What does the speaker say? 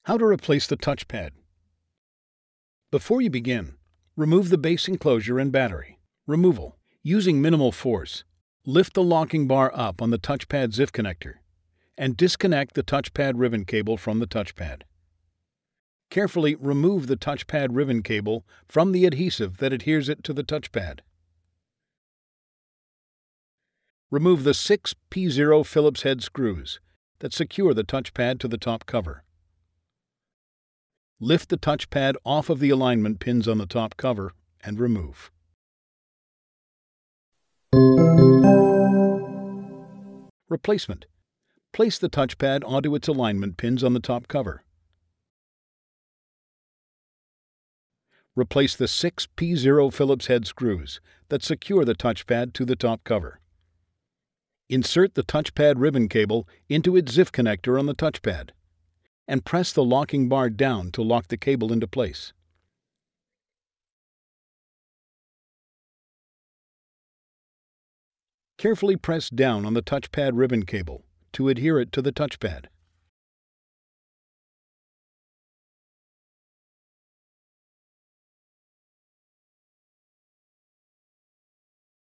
How to replace the touchpad. Before you begin, remove the base enclosure and battery. Removal. Using minimal force, lift the locking bar up on the touchpad ZIF connector and disconnect the touchpad ribbon cable from the touchpad. Carefully remove the touchpad ribbon cable from the adhesive that adheres it to the touchpad. Remove the 6 P0 Phillips-head screws that secure the touchpad to the top cover. Lift the touchpad off of the alignment pins on the top cover and remove. Replacement. Place the touchpad onto its alignment pins on the top cover. Replace the 6 P0 Phillips-head screws that secure the touchpad to the top cover. Insert the touchpad ribbon cable into its ZIF connector on the touchpad and press the locking bar down to lock the cable into place. Carefully press down on the touchpad ribbon cable to adhere it to the touchpad.